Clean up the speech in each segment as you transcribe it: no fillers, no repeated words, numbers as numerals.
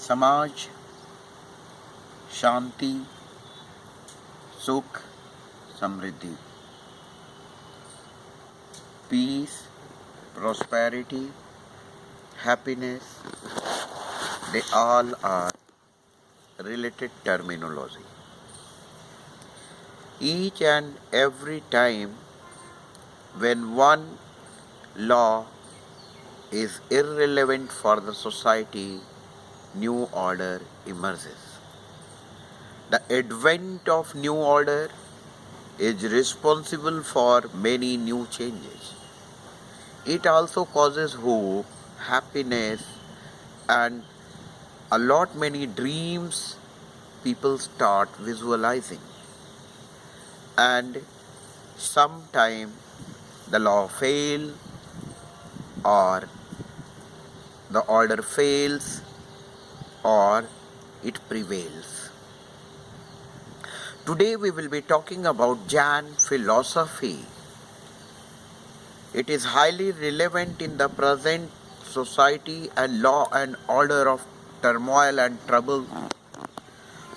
समाज, शांति, सुख, समृद्धि, peace, prosperity, happiness, they all are related terminology. Each and every time when one law is irrelevant for the society, new order emerges. The advent of new order is responsible for many new changes. It also causes hope, happiness, and a lot many dreams people start visualizing. And sometime the law fail or the order fails or it prevails. Today we will be talking about Jain philosophy. It is highly relevant in the present society and law and order of turmoil and trouble,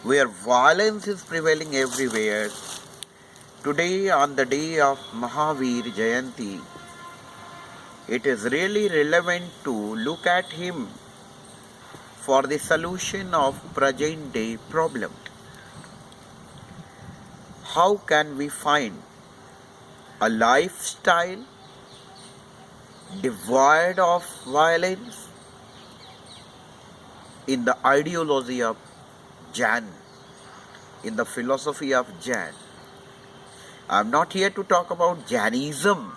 where violence is prevailing everywhere. Today, on the day of Mahavir Jayanti, it is really relevant to look at him for the solution of present day problem. How can we find a lifestyle devoid of violence in the ideology of Jain, in the philosophy of Jain? I am not here to talk about Jainism,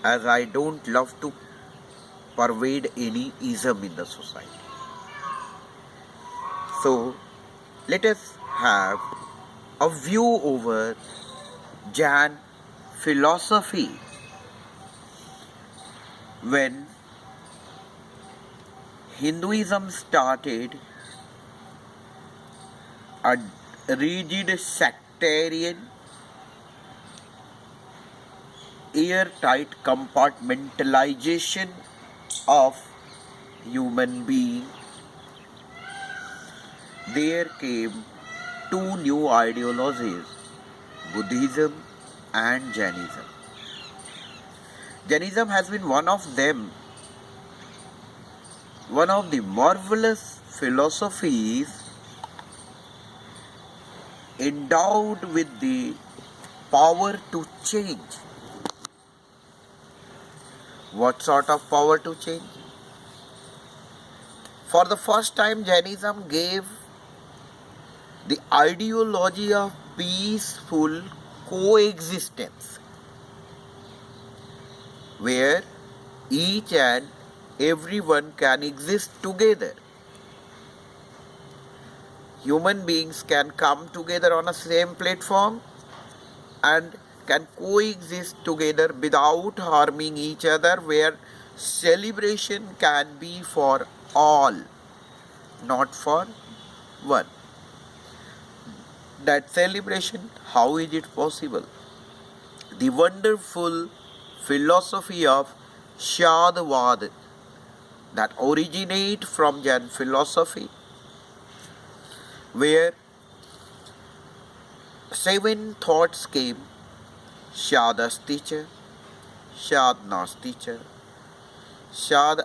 as I don't love to pervade any ism in the society. So, let us have a view over Jain philosophy. When Hinduism started, a rigid sectarian, airtight compartmentalization of human being, there came two new ideologies, Buddhism and Jainism. Jainism has been one of them, one of the marvelous philosophies endowed with the power to change. What sort of power to change? For the first time, Jainism gave the ideology of peaceful coexistence, where each and everyone can exist together. Human beings can come together on a same platform and can coexist together without harming each other, where celebration can be for all, not for one. That celebration, how is it possible? The wonderful philosophy of Shadvad that originate from Jain philosophy, where 7 thoughts came: Shad asti cha, Shad nasti cha, Shad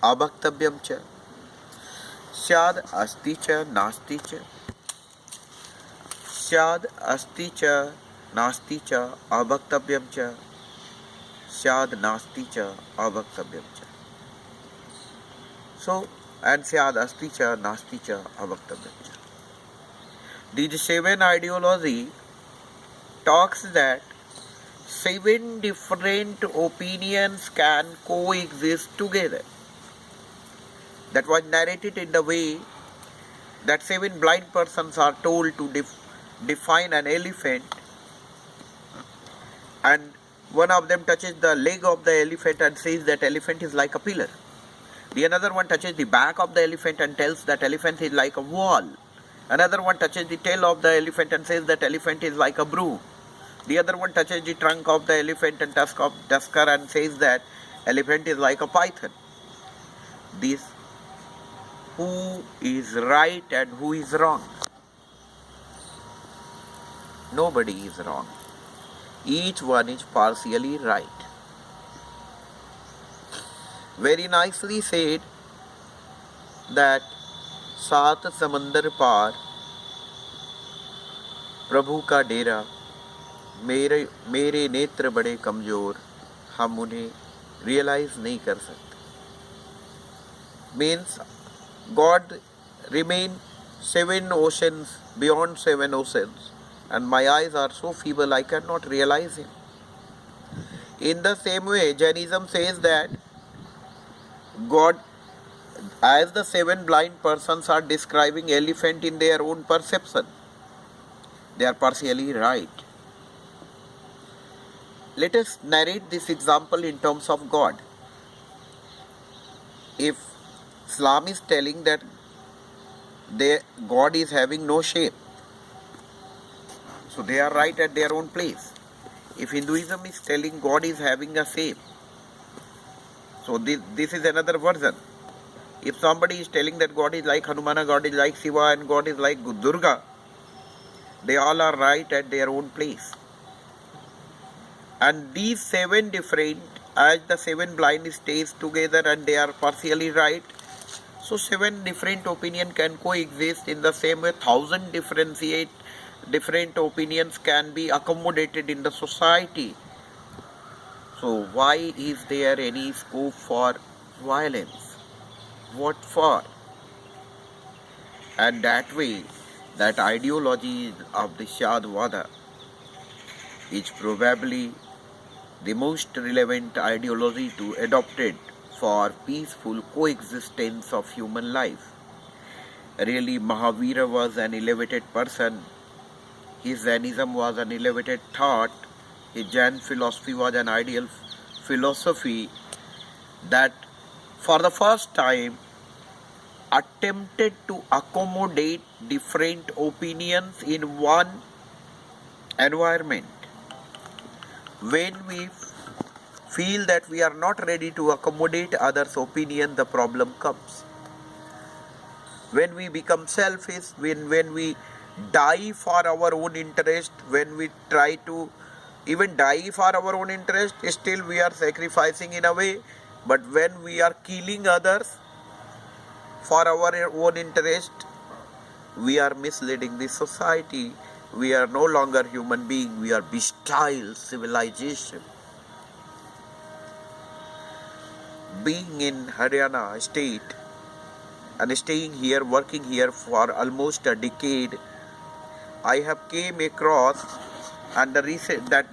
abhaktavyam cha, Shad asti cha nasti cha, Shad asti cha nasti cha abhaktavyam cha, Shad nasti cha abhaktavyam cha. So, and Shad asti cha nasti cha abhaktavyam cha. These 7 ideology talks that 7 different opinions can coexist together. That was narrated in the way that 7 blind persons are told to define an elephant, and one of them touches the leg of the elephant and says that elephant is like a pillar. The another one touches the back of the elephant and tells that elephant is like a wall. Another one touches the tail of the elephant and says that elephant is like a broom. The other one touches the trunk of the elephant and tusker and says that elephant is like a python. This who is right and who is wrong. Nobody is wrong. Each one is partially right. Very nicely said that सात समंदर पार प्रभु का डेरा, मेरे मेरे नेत्र बड़े कमजोर, हम उन्हें रियलाइज नहीं कर सकते. Means God remain 7 oceans, beyond 7 oceans, and my eyes are so feeble I cannot realize Him. In the same way, Jainism says that God, as the 7 blind persons are describing elephant in their own perception, they are partially right. Let us narrate this example in terms of God. If Islam is telling that God is having no shape, so they are right at their own place. If Hinduism is telling God is having a shape, so this is another version. If somebody is telling that God is like Hanumana, God is like Shiva, and God is like Durga, they all are right at their own place. And these 7 different, as the 7 blind stays together and they are partially right, so 7 different opinions can coexist in the same way. 1,000 different opinions can be accommodated in the society. So why is there any scope for violence? What for? And that way, that ideology of the Shaadvada is probably the most relevant ideology to adopted for peaceful coexistence of human life. Really, Mahavira was an elevated person. His Jainism was an elevated thought. His Jain philosophy was an ideal philosophy that for the first time attempted to accommodate different opinions in one environment. When we feel that we are not ready to accommodate others' opinion, the problem comes. When we become selfish, when we die for our own interest, when we try to even die for our own interest, still we are sacrificing in a way. But when we are killing others for our own interest, we are misleading the society. We are no longer human beings, we are bestial civilization. Being in Haryana state and staying here, working here for almost a decade, I have came across and that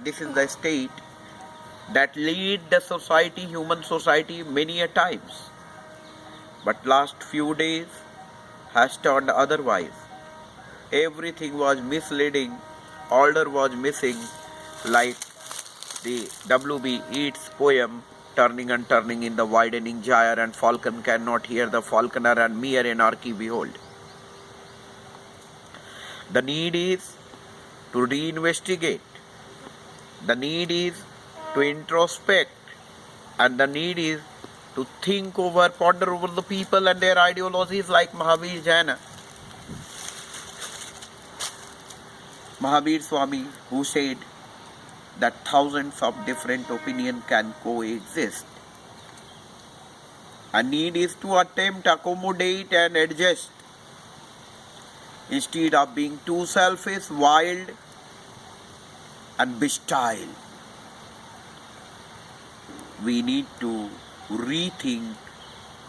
this is the state that lead the society, human society, many a times. But last few days has turned otherwise. Everything was misleading, order was missing, like the W.B. Yeats poem, turning and turning in the widening gyre, and falcon cannot hear the falconer, and mere anarchy behold. The need is to reinvestigate, the need is to introspect, and the need is to think over, ponder over the people and their ideologies, like Mahavir Jaina. Mahavir Swami, who said that thousands of different opinions can coexist. A need is to attempt, accommodate and adjust, instead of being too selfish, wild and bestial. We need to rethink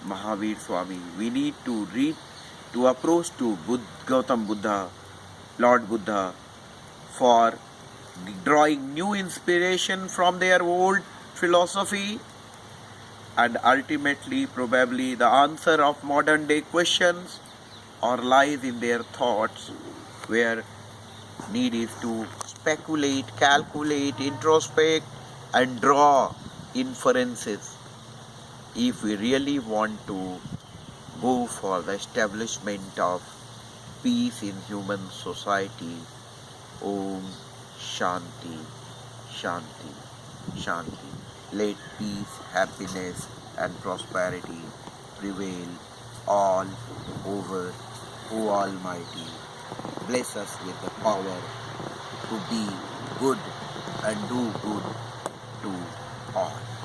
Mahavir Swami. We need to approach to Gautam Buddha, Lord Buddha, for drawing new inspiration from their old philosophy, and ultimately probably the answer of modern day questions or lies in their thoughts, where need is to speculate, calculate, introspect and draw inferences if we really want to go for the establishment of peace in human society. Om Shanti, Shanti, Shanti. Let peace, happiness and prosperity prevail all over. O Almighty, bless us with the power to be good and do good to all.